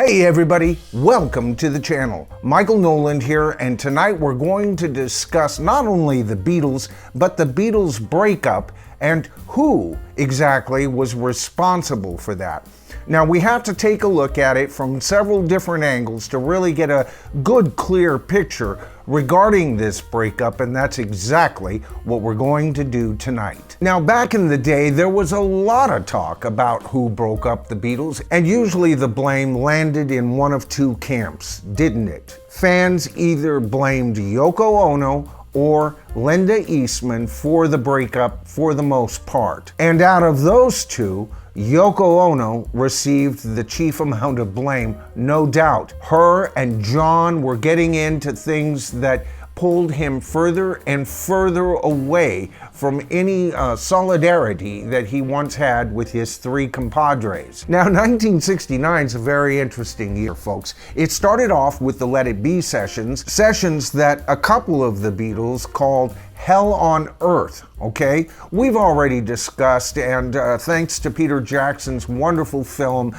Hey everybody, welcome to the channel. Michael Noland here, and tonight we're going to discuss not only the Beatles, but the Beatles breakup and who exactly was responsible for that. Now we have to take a look at it from several different angles to really get a good, clear picture regarding this breakup, and that's exactly what we're going to do tonight. Now, back in the day, there was a lot of talk about who broke up the Beatles, and usually the blame landed in one of two camps, didn't it? Fans either blamed Yoko Ono or Linda Eastman for the breakup for the most part. And out of those two, Yoko Ono received the chief amount of blame, no doubt. Her and John were getting into things that pulled him further and further away from any solidarity that he once had with his three compadres. Now, 1969 is a very interesting year, folks. It started off with the Let It Be sessions that a couple of the Beatles called Hell on Earth, okay? We've already discussed, and thanks to Peter Jackson's wonderful film,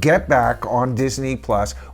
Get Back on Disney+,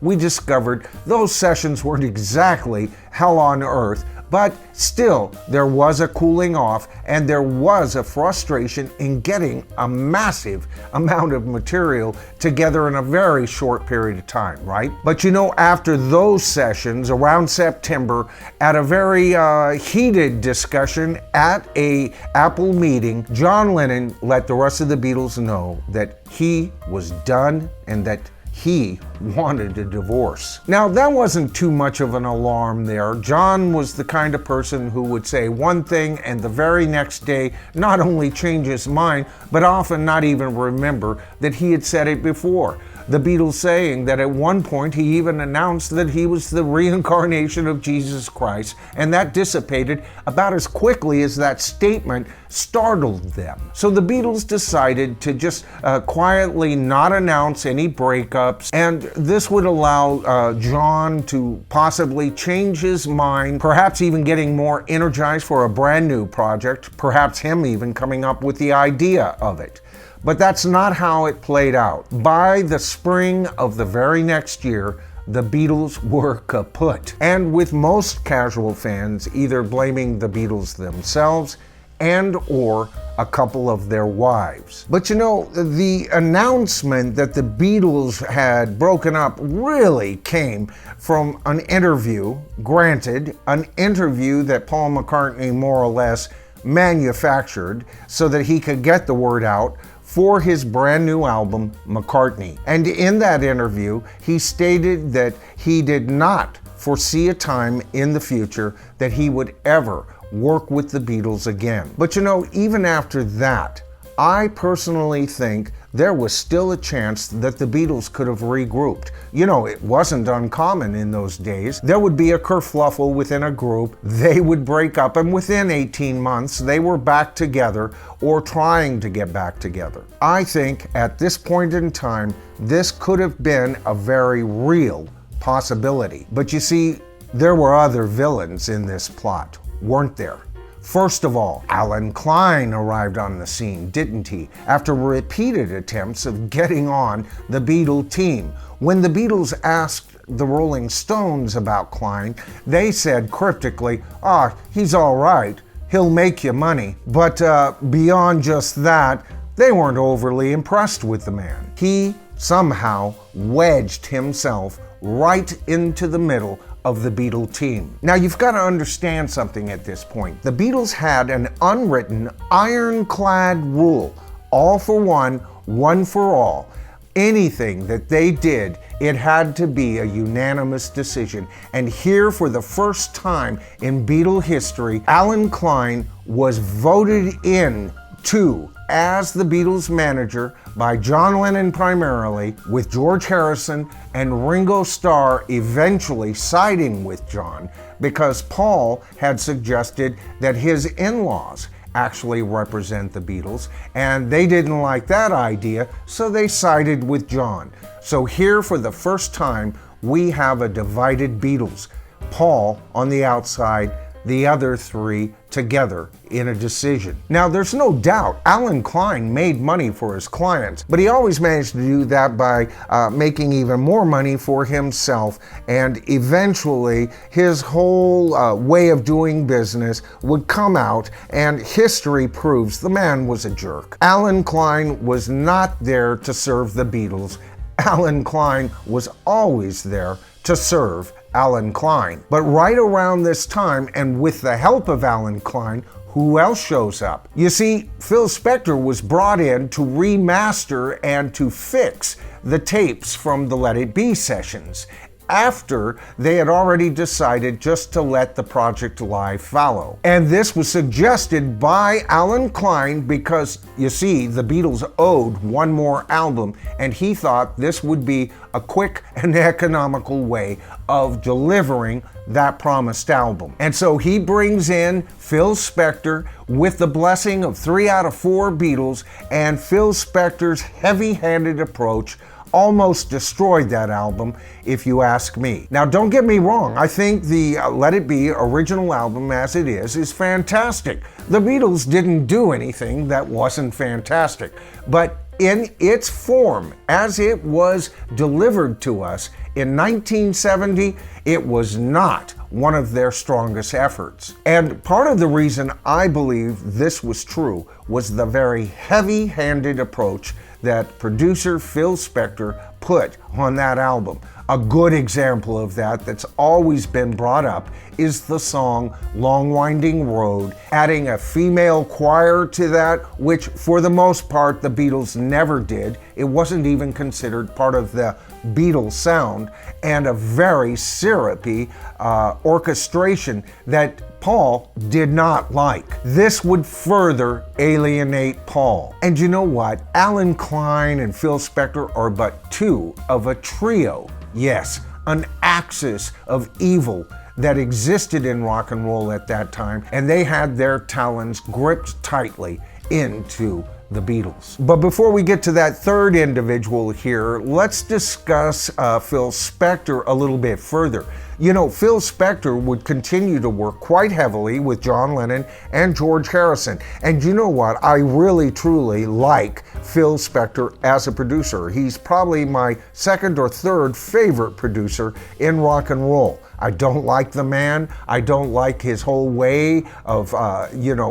we discovered those sessions weren't exactly hell on earth, but still, there was a cooling off and there was a frustration in getting a massive amount of material together in a very short period of time, right? But you know, after those sessions, around September, at a very heated discussion at a Apple meeting, John Lennon let the rest of the Beatles know that he was done and that he wanted a divorce. Now, that wasn't too much of an alarm there. John was the kind of person who would say one thing and the very next day not only change his mind, but often not even remember that he had said it before. The Beatles saying that at one point he even announced that he was the reincarnation of Jesus Christ, and that dissipated about as quickly as that statement startled them. So the Beatles decided to just quietly not announce any breakups, and this would allow John to possibly change his mind, perhaps even getting more energized for a brand new project, perhaps him even coming up with the idea of it. But that's not how it played out. By the spring of the very next year, the Beatles were kaput. And with most casual fans either blaming the Beatles themselves and or a couple of their wives. But you know, the announcement that the Beatles had broken up really came from an interview, granted, an interview that Paul McCartney more or less manufactured so that he could get the word out for his brand new album, McCartney. And in that interview, he stated that he did not foresee a time in the future that he would ever work with the Beatles again. But you know, even after that, I personally think there was still a chance that the Beatles could have regrouped. You know, it wasn't uncommon in those days. There would be a kerfluffle within a group, they would break up, and within 18 months, they were back together or trying to get back together. I think at this point in time, this could have been a very real possibility. But you see, there were other villains in this plot, weren't there? First of all, Klein arrived on the scene, didn't he? After repeated attempts of getting on the Beatle team. When the Beatles asked the Rolling Stones about Klein, they said cryptically, he's all right, he'll make you money. But beyond just that, they weren't overly impressed with the man. He somehow wedged himself right into the middle of the Beatle team. Now, you've got to understand something at this point. The Beatles had an unwritten, ironclad rule, all for one for all. Anything that they did, it had to be a unanimous decision. And here, for the first time in Beatle history, Alan Klein was voted in to as the Beatles manager by John Lennon primarily, with George Harrison and Ringo Starr eventually siding with John because Paul had suggested that his in-laws actually represent the Beatles, and they didn't like that idea, so they sided with John. So here, for the first time, we have a divided Beatles. Paul on the outside, the other three together in a decision. Now, there's no doubt Alan Klein made money for his clients, but he always managed to do that by making even more money for himself, and eventually his whole way of doing business would come out, and history proves the man was a jerk. Alan Klein was not there to serve the Beatles. Alan Klein was always there to serve Alan Klein. But right around this time, and with the help of Alan Klein, who else shows up? You see, Phil Spector was brought in to remaster and to fix the tapes from the Let It Be sessions, after they had already decided just to let the project lie fallow. And this was suggested by Alan Klein because, you see, the Beatles owed one more album, and he thought this would be a quick and economical way of delivering that promised album. And so he brings in Phil Spector with the blessing of 3 out of 4 Beatles, and Phil Spector's heavy-handed approach almost destroyed that album, if you ask me. Now, don't get me wrong, I think the Let It Be original album as it is fantastic. The Beatles didn't do anything that wasn't fantastic, but in its form, as it was delivered to us in 1970, it was not one of their strongest efforts. And part of the reason I believe this was true was the very heavy-handed approach that producer Phil Spector put on that album. A good example of that that's always been brought up is the song Long Winding Road, adding a female choir to that, which for the most part the Beatles never did. It wasn't even considered part of the Beatles sound, and a very syrupy orchestration that Paul did not like. This would further alienate Paul. And you know what? Alan Klein and Phil Spector are but two of a trio. Yes, an axis of evil that existed in rock and roll at that time, and they had their talons gripped tightly into the Beatles. But before we get to that third individual here, let's discuss Phil Spector a little bit further. You know, Phil Spector would continue to work quite heavily with John Lennon and George Harrison. And you know what? I really, truly like Phil Spector as a producer. He's probably my second or third favorite producer in rock and roll. I don't like the man. I don't like his whole way of,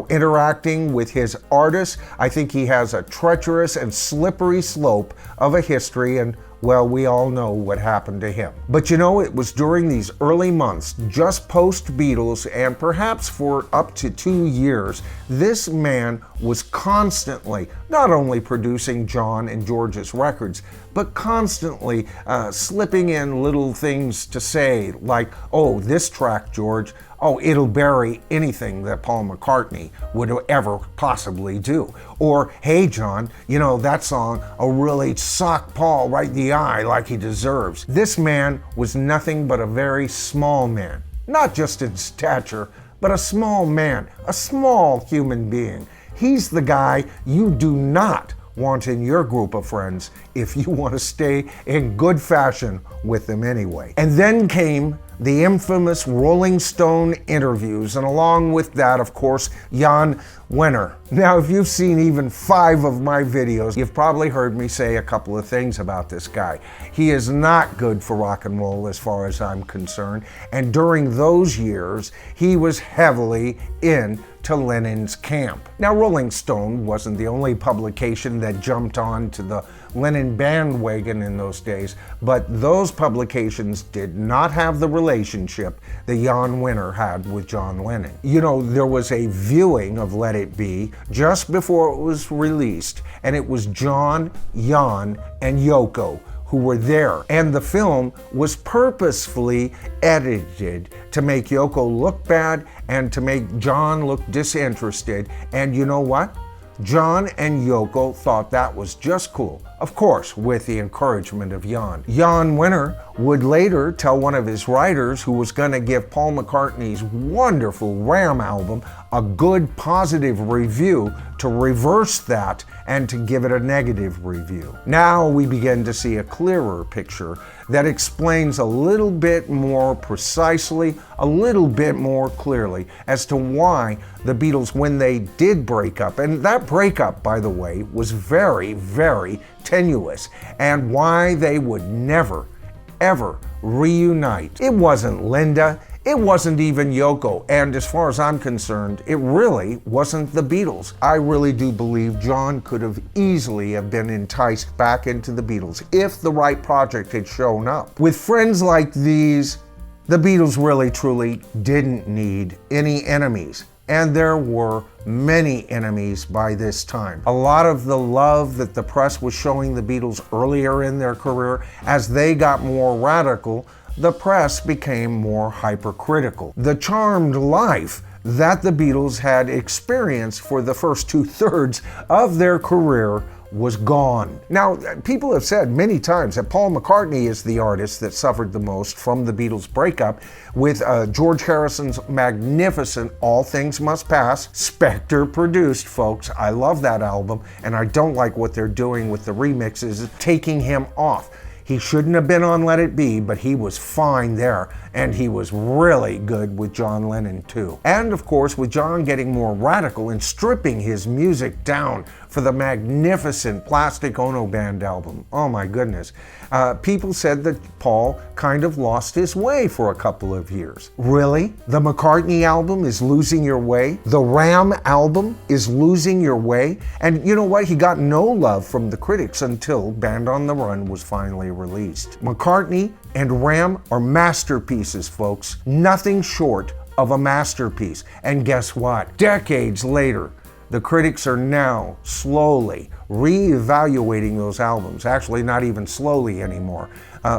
interacting with his artists. I think he has a treacherous and slippery slope of a history, and well, we all know what happened to him. But you know, it was during these early months, just post-Beatles, and perhaps for up to 2 years, this man was constantly not only producing John and George's records, but constantly slipping in little things to say, like, oh, this track, George, oh, it'll bury anything that Paul McCartney would ever possibly do. Or, hey, John, you know, that song will really sock Paul right in the eye like he deserves. This man was nothing but a very small man. Not just in stature, but a small man, a small human being. He's the guy you do not want in your group of friends if you want to stay in good fashion with them anyway. And then came the infamous Rolling Stone interviews, and along with that, of course, Jan Wenner. Now, if you've seen even 5 of my videos, you've probably heard me say a couple of things about this guy. He is not good for rock and roll as far as I'm concerned, and during those years, he was heavily into Lennon's camp. Now, Rolling Stone wasn't the only publication that jumped on to the Lennon bandwagon in those days, but those publications did not have the relationship that Jan Wenner had with John Lennon. You know, there was a viewing of Let It Be just before it was released, and it was John, Jan, and Yoko who were there. And the film was purposefully edited to make Yoko look bad and to make John look disinterested. And you know what? John and Yoko thought that was just cool. Of course, with the encouragement of Jan. Jan Wenner would later tell one of his writers, who was going to give Paul McCartney's wonderful Ram album a good positive review, to reverse that and to give it a negative review. Now we begin to see a clearer picture that explains a little bit more precisely, a little bit more clearly as to why the Beatles, when they did break up, and that breakup, by the way, was very, very tenuous, and why they would never, ever reunite. It wasn't Linda. It wasn't even Yoko, and as far as I'm concerned, it really wasn't the Beatles. I really do believe John could have easily have been enticed back into the Beatles if the right project had shown up. With friends like these, the Beatles really truly didn't need any enemies. And there were many enemies by this time. A lot of the love that the press was showing the Beatles earlier in their career, as they got more radical, the press became more hypercritical. The charmed life that the Beatles had experienced for the first 2/3 of their career was gone. Now, people have said many times that Paul McCartney is the artist that suffered the most from the Beatles breakup, with George Harrison's magnificent All Things Must Pass, Spector produced, folks. I love that album, and I don't like what they're doing with the remixes, taking him off. He shouldn't have been on Let It Be, but he was fine there, and he was really good with John Lennon too. And of course, with John getting more radical and stripping his music down for the magnificent Plastic Ono Band album. Oh my goodness. People said that Paul kind of lost his way for a couple of years. Really? The McCartney album is losing your way? The Ram album is losing your way? And you know what? He got no love from the critics until Band on the Run was finally released. McCartney and Ram are masterpieces, folks. Nothing short of a masterpiece. And guess what? Decades later, the critics are now slowly re-evaluating those albums. Actually, not even slowly anymore.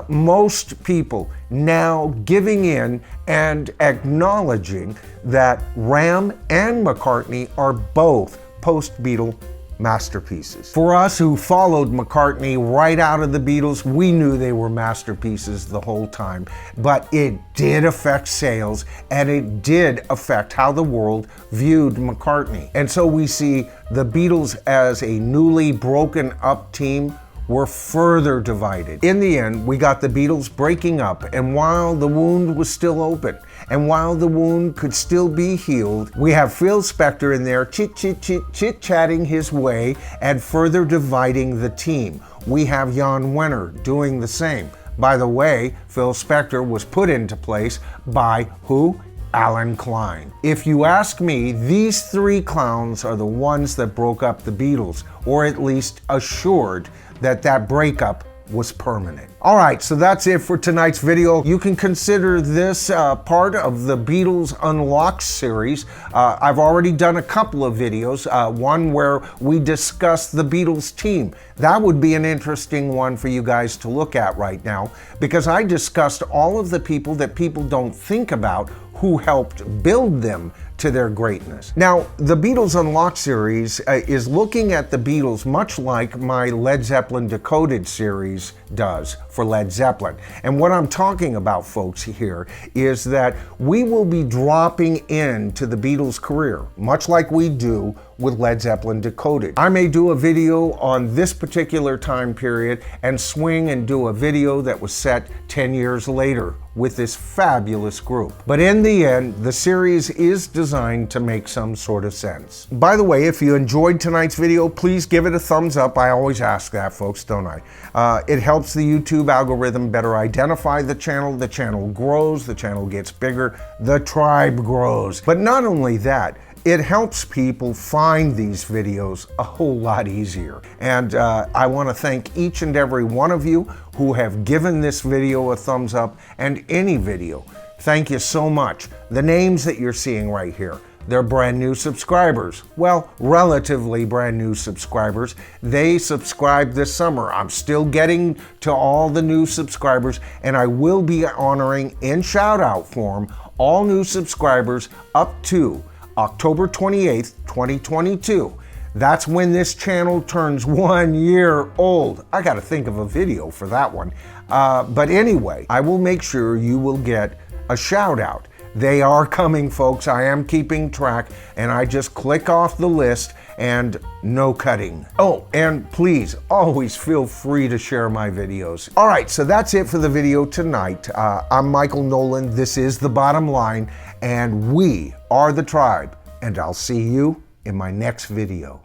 Most people now giving in and acknowledging that Ram and McCartney are both post-Beatle masterpieces. For us who followed McCartney right out of the Beatles, we knew they were masterpieces the whole time. But it did affect sales, and it did affect how the world viewed McCartney. And so we see the Beatles as a newly broken up team were further divided. In the end, we got the Beatles breaking up, and while the wound was still open, and while the wound could still be healed, we have Phil Spector in there chit-chatting his way and further dividing the team. We have Jan Wenner doing the same. By the way, Phil Spector was put into place by who? Alan Klein. If you ask me, these three clowns are the ones that broke up the Beatles, or at least assured that breakup was permanent. All right, so that's it for tonight's video. You can consider this part of the Beatles Unlocked series. I've already done a couple of videos, one where we discuss the Beatles team. That would be an interesting one for you guys to look at right now, because I discussed all of the people that people don't think about who helped build them to their greatness. Now, the Beatles Unlocked series is looking at the Beatles much like my Led Zeppelin Decoded series does for Led Zeppelin. And what I'm talking about, folks, here is that we will be dropping into the Beatles' career, much like we do with Led Zeppelin Decoded. I may do a video on this particular time period and swing and do a video that was set 10 years later with this fabulous group. But in the end, the series is designed to make some sort of sense. By the way, if you enjoyed tonight's video, please give it a thumbs up. I always ask that, folks, don't I? It helps the YouTube algorithm better identify the channel grows, the channel gets bigger, the tribe grows. But not only that, it helps people find these videos a whole lot easier. And I want to thank each and every one of you who have given this video a thumbs up, and any video. Thank you so much. The names that you're seeing right here, they're brand new subscribers. Well, relatively brand new subscribers. They subscribed this summer. I'm still getting to all the new subscribers, and I will be honoring in shout out form all new subscribers up to October 28th, 2022. That's when this channel turns 1 year old. I gotta think of a video for that one. But anyway, I will make sure you will get a shout out. They are coming, folks. I am keeping track, and I just click off the list and no cutting. Oh, and please always feel free to share my videos. All right, so that's it for the video tonight. I'm Michael Nolan. This is The Bottom Line, and we are the tribe. And I'll see you in my next video.